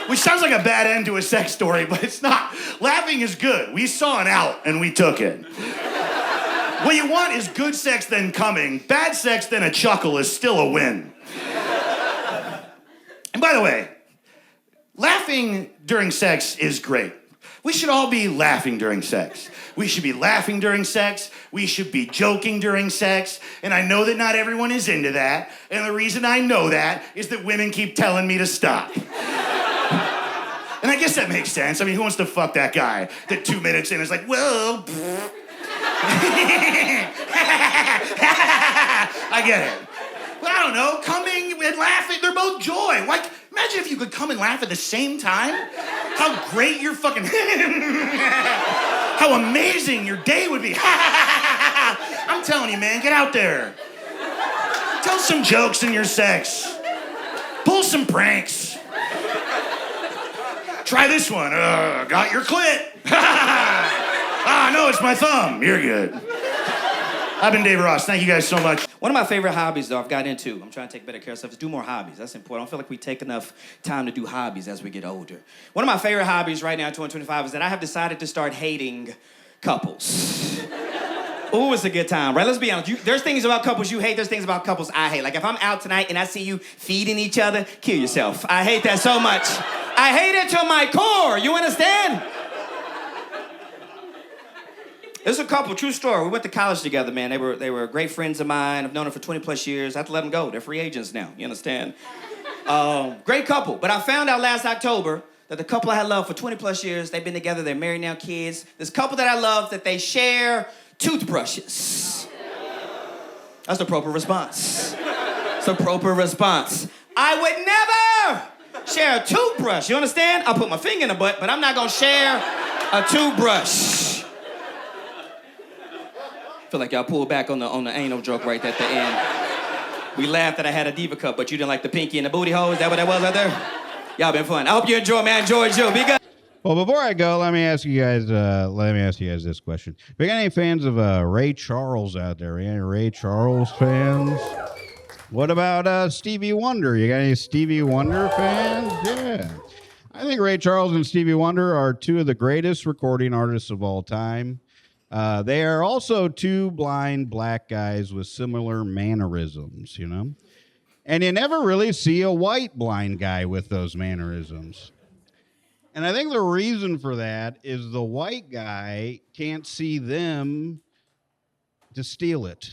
Which sounds like a bad end to a sex story, but it's not. Laughing is good. We saw an out and we took it. What you want is good sex then coming. Bad sex then a chuckle is still a win. And by the way, laughing during sex is great. We should all be laughing during sex. We should be laughing during sex. We should be joking during sex. And I know that not everyone is into that. And the reason I know that is that women keep telling me to stop. And I guess that makes sense. I mean, who wants to fuck that guy that 2 minutes in is like, well, I get it. But I don't know, coming and laughing, they're both joy. Like, imagine if you could come and laugh at the same time. How great your fucking, how amazing your day would be. I'm telling you, man, get out there. Tell some jokes in your sex. Pull some pranks. Try this one. Got your clit. No, it's my thumb. You're good. I've been Dave Ross. Thank you guys so much. One of my favorite hobbies, though, I've gotten into, I'm trying to take better care of stuff, is do more hobbies. That's important. I don't feel like we take enough time to do hobbies as we get older. One of my favorite hobbies right now, 2025, is that I have decided to start hating couples. Ooh, it's a good time, right? Let's be honest. There's things about couples you hate. There's things about couples I hate. Like if I'm out tonight and I see you feeding each other, kill yourself. I hate that so much. I hate it to my core. You understand? There's a couple, true story. We went to college together, man. They were great friends of mine. I've known them for 20 plus years. I have to let them go. They're free agents now. You understand? Great couple. But I found out last October that the couple I had loved for 20 plus years, they've been together. They're married now, kids. This couple that I love, that they share toothbrushes. That's the proper response. It's a proper response. I would never share a toothbrush. You understand? I'll put my finger in the butt, but I'm not gonna share a toothbrush. I feel like y'all pulled back on the anal joke right at the end. We laughed that I had a diva cup, but you didn't like the pinky and the booty hole. Is that what that was out there? Y'all been fun. I hope you enjoy, man. Enjoy you. Be good. Well, before I go, let me ask you guys this question. We got any fans of Ray Charles out there? Any Ray Charles fans? What about Stevie Wonder? You got any Stevie Wonder fans? Yeah. I think Ray Charles and Stevie Wonder are two of the greatest recording artists of all time. They are also two blind black guys with similar mannerisms, you know? And you never really see a white blind guy with those mannerisms. And I think the reason for that is the white guy can't see them to steal it.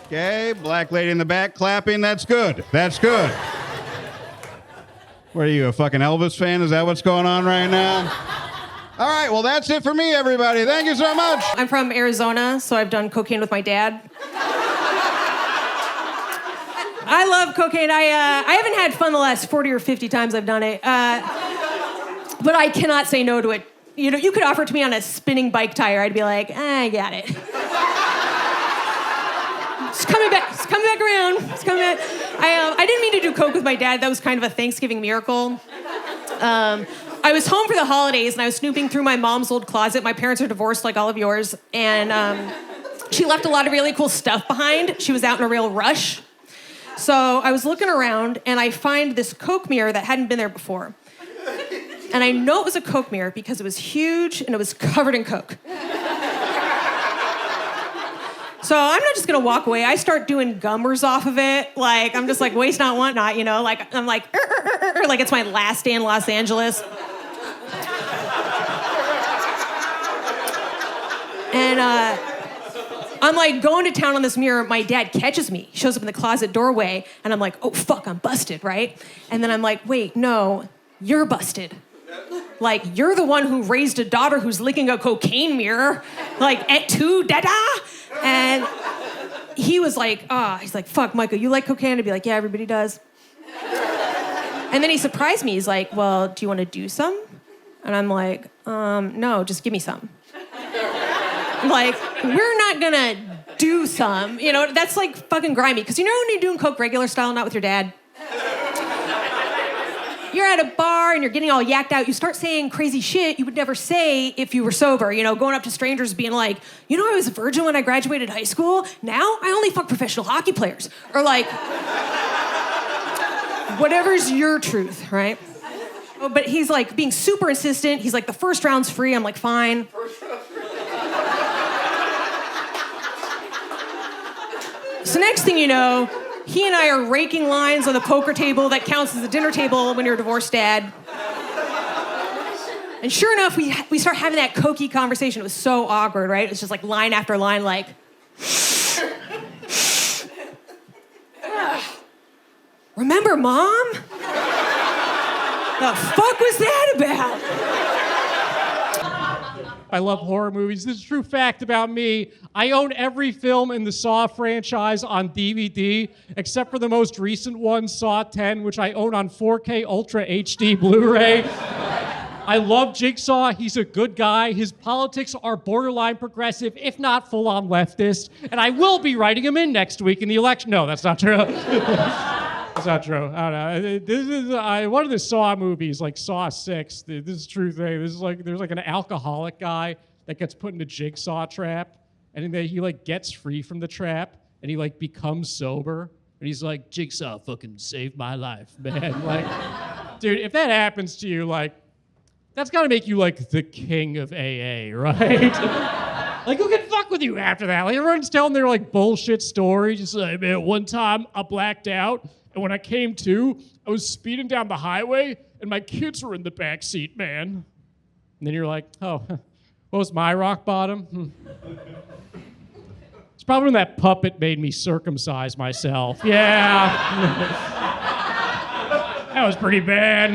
Okay, black lady in the back clapping. That's good. That's good. What are you, a fucking Elvis fan? Is that what's going on right now? All right, well, that's it for me, everybody. Thank you so much. I'm from Arizona, so I've done cocaine with my dad. I love cocaine. I haven't had fun the last 40 or 50 times I've done it. But I cannot say no to it. You know, you could offer it to me on a spinning bike tire. I'd be like, I got it. It's coming back. It's coming back around. It's coming back. I didn't mean to do coke with my dad. That was kind of a Thanksgiving miracle. I was home for the holidays, and I was snooping through my mom's old closet. My parents are divorced, like all of yours. And she left a lot of really cool stuff behind. She was out in a real rush. So I was looking around, and I find this Coke mirror that hadn't been there before. And I know it was a Coke mirror because it was huge, and it was covered in Coke. So I'm not just gonna walk away. I start doing gummers off of it. Like, I'm just like, waste not, want not, you know? Like, I'm like, like it's my last day in Los Angeles. And I'm like going to town on this mirror. My dad catches me. He shows up in the closet doorway, and I'm like, oh, fuck, I'm busted, right? And then I'm like, wait, no, you're busted. Like, you're the one who raised a daughter who's licking a cocaine mirror. Like, et tu, dada? And he was like, he's like, fuck, Myka, you like cocaine? I'd be like, yeah, everybody does. And then he surprised me. He's like, well, do you want to do some? And I'm like, no, just give me some. Like, we're not gonna do some. You know, that's like fucking grimy. Because you know when you're doing coke regular style, not with your dad? You're at a bar and you're getting all yacked out. You start saying crazy shit you would never say if you were sober. You know, going up to strangers being like, you know, I was a virgin when I graduated high school. Now I only fuck professional hockey players. Or like, whatever's your truth, right? Oh, but he's like being super insistent. He's like, the first round's free. I'm like, fine. So next thing you know, he and I are raking lines on the poker table that counts as a dinner table when you're a divorced dad. And sure enough, we start having that cokey conversation. It was so awkward, right? It was just like line after line, like, remember Mom? The fuck was that about? I love horror movies. This is a true fact about me. I own every film in the Saw franchise on DVD, except for the most recent one, Saw 10, which I own on 4K Ultra HD Blu-ray. I love Jigsaw. He's a good guy. His politics are borderline progressive, if not full-on leftist. And I will be writing him in next week in the election. No, that's not true. That's not true. I don't know. One of the Saw movies, like Saw 6, this is a true thing. This is like, there's like an alcoholic guy that gets put in a jigsaw trap, and then he like gets free from the trap, and he like becomes sober, and he's like, Jigsaw fucking saved my life, man. Like, dude, if that happens to you, like, that's gotta make you like the king of AA, right? Like, who can fuck with you after that? Like, everyone's telling their like bullshit stories. Just like, man, one time I blacked out, and when I came to, I was speeding down the highway, and my kids were in the back seat, man. And then you're like, oh, what was my rock bottom? It's probably when that puppet made me circumcise myself. Yeah. That was pretty bad.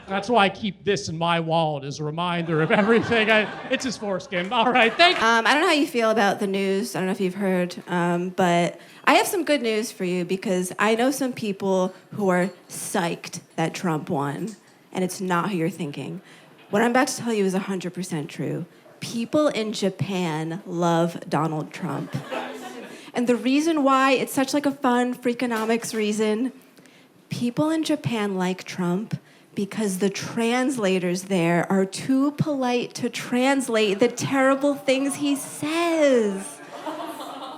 That's why I keep this in my wallet as a reminder of everything. It's his foreskin. All right, thank you. I don't know how you feel about the news. I don't know if you've heard, but I have some good news for you because I know some people who are psyched that Trump won, and it's not who you're thinking. What I'm about to tell you is 100% true. People in Japan love Donald Trump. And the reason why, it's such like a fun Freakonomics reason, people in Japan like Trump because the translators there are too polite to translate the terrible things he says.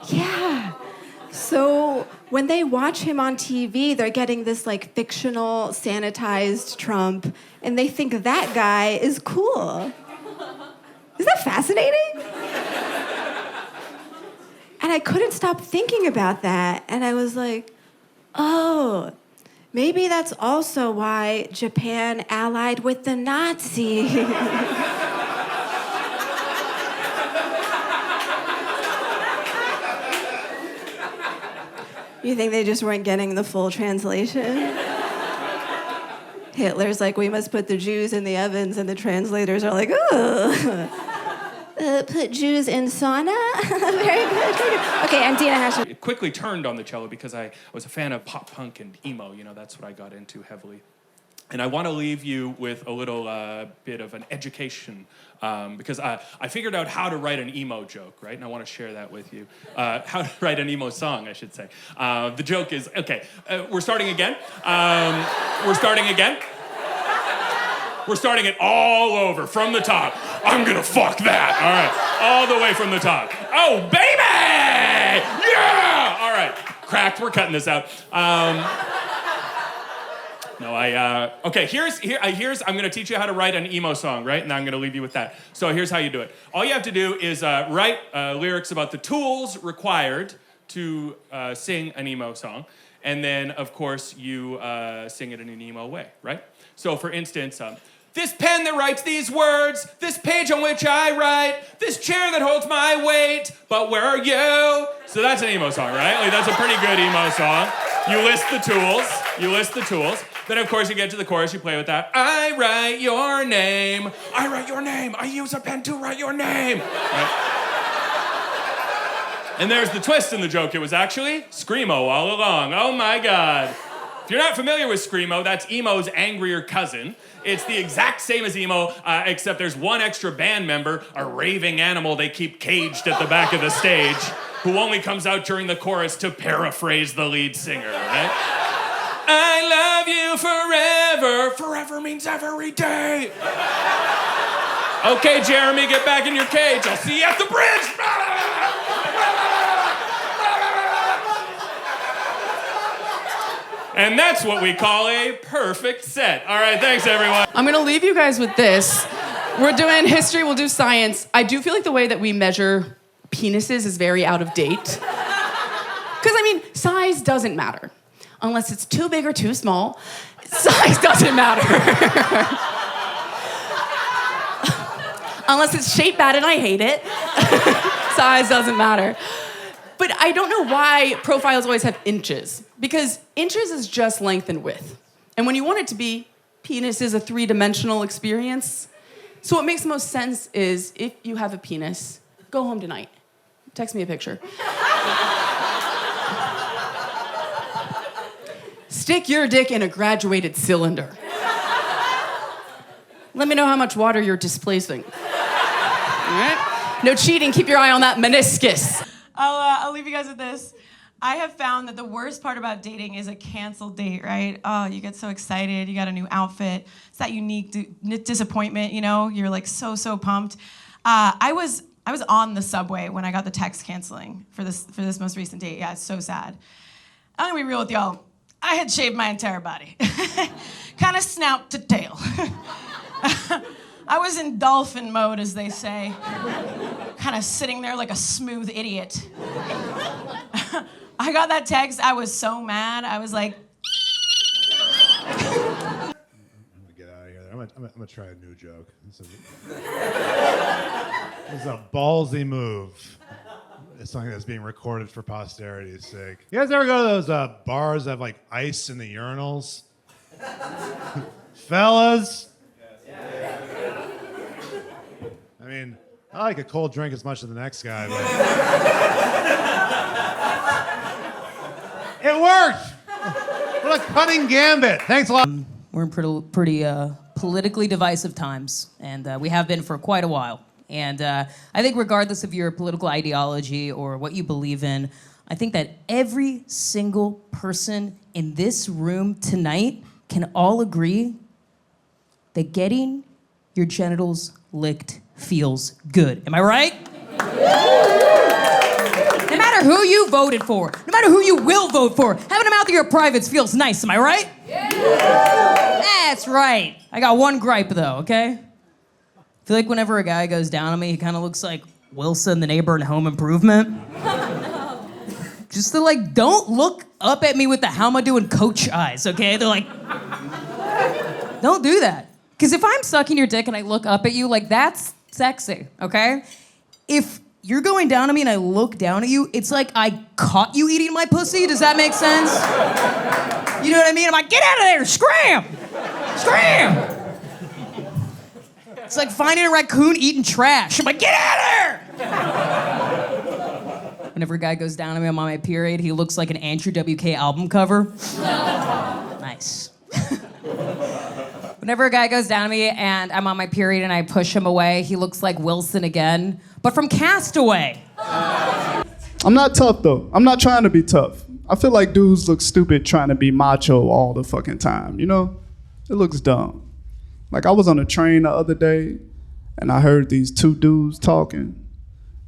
Yeah. So when they watch him on TV, they're getting this like fictional, sanitized Trump, and they think that guy is cool. Isn't that fascinating? And I couldn't stop thinking about that, and I was like, oh, maybe that's also why Japan allied with the Nazis. You think they just weren't getting the full translation? Hitler's like, we must put the Jews in the ovens, and the translators are like, oh, put Jews in sauna? Very good. Okay, I'm Dina Hashem. It quickly turned on the cello because I was a fan of pop punk and emo. You know, that's what I got into heavily. And I want to leave you with a little bit of an education because I figured out how to write an emo joke, right? And I want to share that with you. How to write an emo song, I should say. The joke is, okay, we're starting again. We're starting it all over from the top. I'm gonna fuck that. All right, all the way from the top. Oh, baby! Yeah! All right, cracked. We're cutting this out. Okay, here's I'm gonna teach you how to write an emo song, right? And I'm gonna leave you with that. So here's how you do it. All you have to do is write lyrics about the tools required to sing an emo song. And then, of course, you sing it in an emo way, right? So for instance, this pen that writes these words, this page on which I write, this chair that holds my weight, but where are you? So that's an emo song, right? Like, that's a pretty good emo song. You list the tools. Then, of course, you get to the chorus, you play with that. I write your name. I write your name. I use a pen to write your name. Right? And there's the twist in the joke. It was actually Screamo all along. Oh, my God. If If you're not familiar with Screamo, that's emo's angrier cousin. It's the exact same as emo, except there's one extra band member, a raving animal they keep caged at the back of the stage, who only comes out during the chorus to paraphrase the lead singer, right? I love you forever. Forever means every day. Okay, Jeremy, get back in your cage. I'll see you at the bridge. And that's what we call a perfect set. All right, thanks, everyone. I'm gonna leave you guys with this. We're doing history, we'll do science. I do feel like the way that we measure penises is very out of date. Because, I mean, size doesn't matter. Unless it's too big or too small, size doesn't matter. Unless it's shaped bad and I hate it, size doesn't matter. But I don't know why profiles always have inches, because inches is just length and width. And when you want it to be, penis is a three-dimensional experience. So what makes the most sense is if you have a penis, go home tonight. Text me a picture. Stick your dick in a graduated cylinder. Let me know how much water you're displacing. All right? No cheating, keep your eye on that meniscus. I'll leave you guys with this. I have found that the worst part about dating is a canceled date, right? Oh, you get so excited, you got a new outfit. It's that unique disappointment, you know? You're like so pumped. I was on the subway when I got the text canceling for this most recent date. Yeah, it's so sad. I'm gonna be real with y'all. I had shaved my entire body. Kind of snout to tail. I was in dolphin mode, as they say. Kind of sitting there like a smooth idiot. I got that text, I was so mad. I was like... I'm gonna get out of here. I'm gonna try a new joke. This is a ballsy move. It's something that's being recorded for posterity's sake. You guys ever go to those bars that have like ice in the urinals? Fellas? I mean, I like a cold drink as much as the next guy, but... It worked! What a cunning gambit. Thanks a lot. We're in pretty politically divisive times, and we have been for quite a while. And I think regardless of your political ideology or what you believe in, I think that every single person in this room tonight can all agree that getting your genitals licked feels good. Am I right? No matter who you voted for, no matter who you will vote for, having them out through your privates feels nice. Am I right? Yeah. That's right. I got one gripe though, okay? I feel like whenever a guy goes down on me, he kind of looks like Wilson, the neighbor in Home Improvement. Just they're like, don't look up at me with the how am I doing coach eyes, okay? They're like, don't do that. Because if I'm sucking your dick and I look up at you, like that's sexy, okay? If you're going down on me and I look down at you, it's like I caught you eating my pussy. Does that make sense? You know what I mean? I'm like, get out of there, scram! Scram! It's like finding a raccoon eating trash. I'm like, get out of there! Whenever a guy goes down on me, I'm on my period, he looks like an Andrew WK album cover. Nice. Whenever a guy goes down on me and I'm on my period and I push him away, he looks like Wilson again, but from Castaway. I'm not tough though. I'm not trying to be tough. I feel like dudes look stupid trying to be macho all the fucking time, you know? It looks dumb. Like I was on a train the other day and I heard these two dudes talking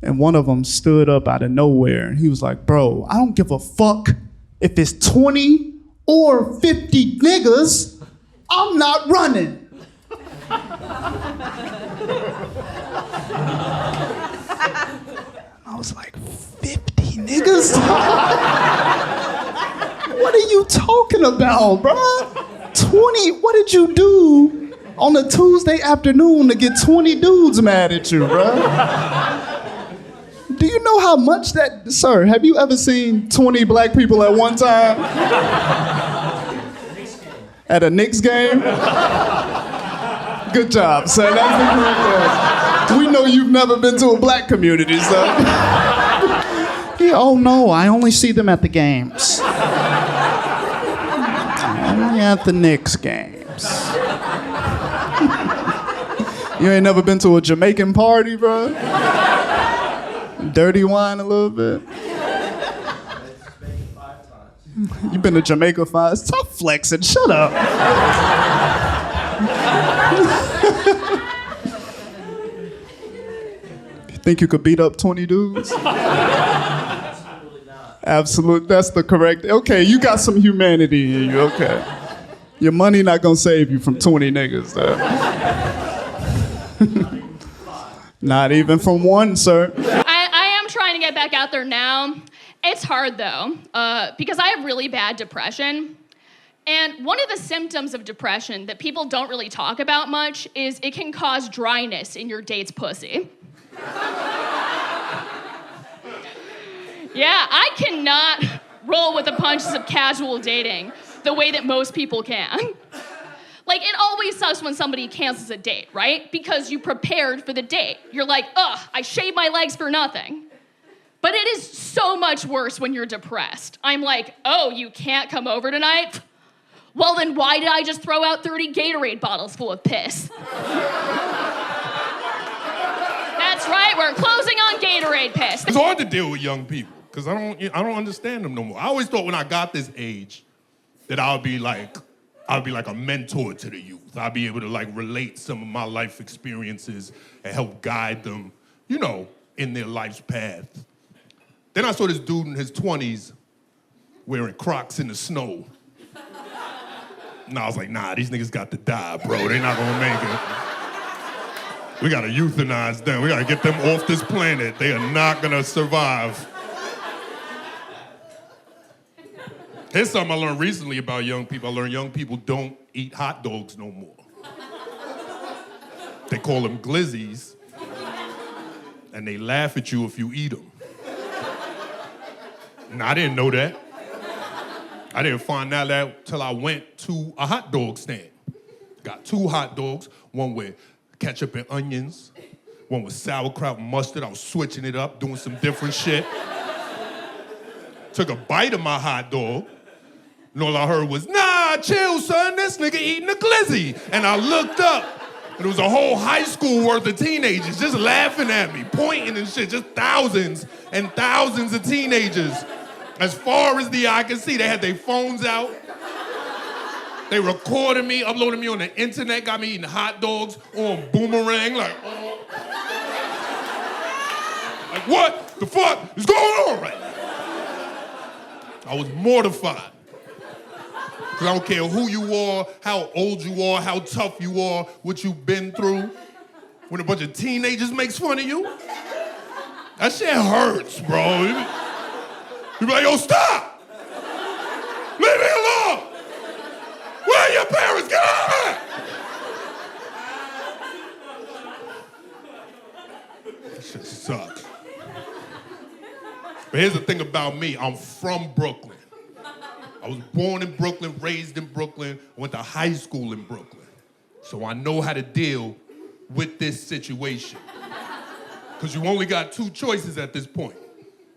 and one of them stood up out of nowhere and he was like, bro, I don't give a fuck if it's 20 or 50 niggas, I'm not running. I was like, 50 niggas? What are you talking about, bro? 20, what did you do on a Tuesday afternoon to get 20 dudes mad at you, bro? Do you know how much that, sir, have you ever seen 20 black people at one time? At a Knicks game? Good job, sir. That's the correct answer. We know you've never been to a black community, so. Yeah, oh no, I only see them at the games. at the Knicks games. You ain't never been to a Jamaican party, bro? Dirty wine a little bit? You been to Jamaica 5? Stop flexing, shut up. You think you could beat up 20 dudes? Absolutely, that's the correct. Okay, you got some humanity in you, okay. Your money not gonna save you from 20 niggas, though. Not even from one, sir. I am trying to get back out there now. It's hard though, because I have really bad depression. And one of the symptoms of depression that people don't really talk about much is it can cause dryness in your date's pussy. Yeah, I cannot roll with the punches of casual dating the way that most people can. Like, it always sucks when somebody cancels a date, right? Because you prepared for the date. You're like, ugh, I shaved my legs for nothing. But it is so much worse when you're depressed. I'm like, oh, you can't come over tonight? Well, then why did I just throw out 30 Gatorade bottles full of piss? That's right, we're closing on Gatorade piss. It's hard to deal with young people, because I don't understand them no more. I always thought when I got this age that I'll be like a mentor to the youth. I'll be able to like relate some of my life experiences and help guide them, you know, in their life's path. Then I saw this dude in his 20s wearing Crocs in the snow. And I was like, nah, these niggas got to die, bro. They're not gonna make it. We gotta euthanize them. We gotta get them off this planet. They are not gonna survive. Here's something I learned recently about young people. I learned young people don't eat hot dogs no more. They call them glizzies, and they laugh at you if you eat them. And I didn't know that. I didn't find out that till I went to a hot dog stand. Got 2 hot dogs, one with ketchup and onions, one with sauerkraut and mustard. I was switching it up, doing some different shit. Took a bite of my hot dog, and all I heard was, nah, chill, son, this nigga eating a glizzy. And I looked up, and it was a whole high school worth of teenagers just laughing at me, pointing and shit, just thousands and thousands of teenagers. As far as the eye could see, they had their phones out. They recorded me, uploaded me on the internet, got me eating hot dogs on Boomerang, like, oh. Like, what the fuck is going on right now? I was mortified. Because I don't care who you are, how old you are, how tough you are, what you've been through. When a bunch of teenagers makes fun of you, that shit hurts, bro. You be like, yo, stop! Leave me alone! Where are your parents? Get out of here! That shit sucks. But here's the thing about me. I'm from Brooklyn. I was born in Brooklyn, raised in Brooklyn, went to high school in Brooklyn. So I know how to deal with this situation. Because you only got 2 choices at this point.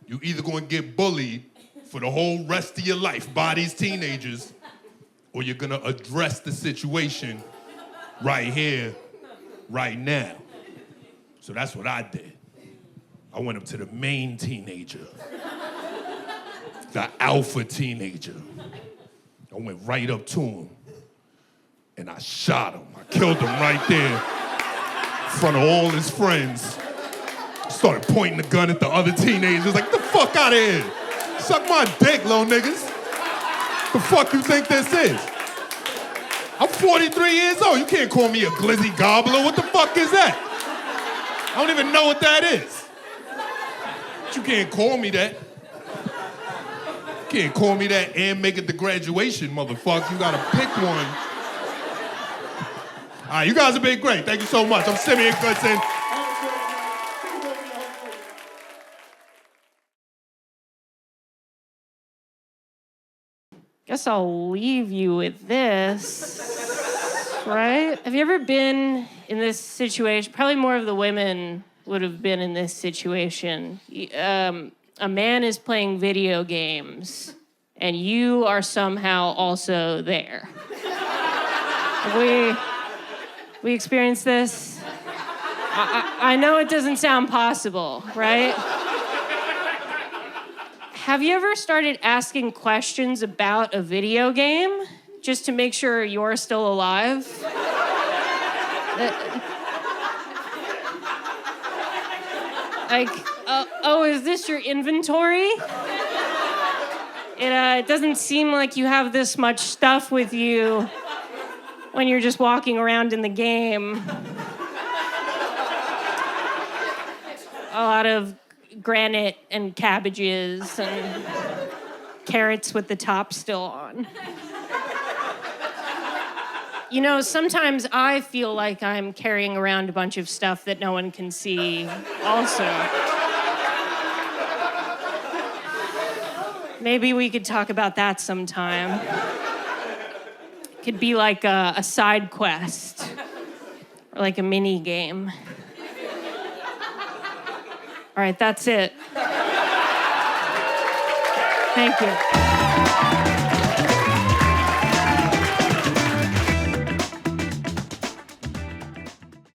You either gonna get bullied for the whole rest of your life by these teenagers, or you're gonna address the situation right here, right now. So that's what I did. I went up to the main teenager, the alpha teenager. I went right up to him, and I shot him. I killed him right there in front of all his friends. Started pointing the gun at the other teenagers, like, get the fuck out of here. Suck my dick, little niggas. The fuck you think this is? I'm 43 years old. You can't call me a glizzy gobbler. What the fuck is that? I don't even know what that is. But you can't call me that. You can't call me that and make it to graduation, motherfucker. You gotta pick one. All right, you guys have been great. Thank you so much. I'm Simeon Goodson. Guess I'll leave you with this, right? Have you ever been in this situation? Probably more of the women would have been in this situation. A man is playing video games and you are somehow also there. We experienced this? I know it doesn't sound possible, right? Have you ever started asking questions about a video game just to make sure you're still alive? Like, oh, is this your inventory? It doesn't seem like you have this much stuff with you when you're just walking around in the game. A lot of granite and cabbages and carrots with the top still on. You know, sometimes I feel like I'm carrying around a bunch of stuff that no one can see also. Maybe we could talk about that sometime. Could be like a side quest or like a mini game. All right, that's it. Thank you.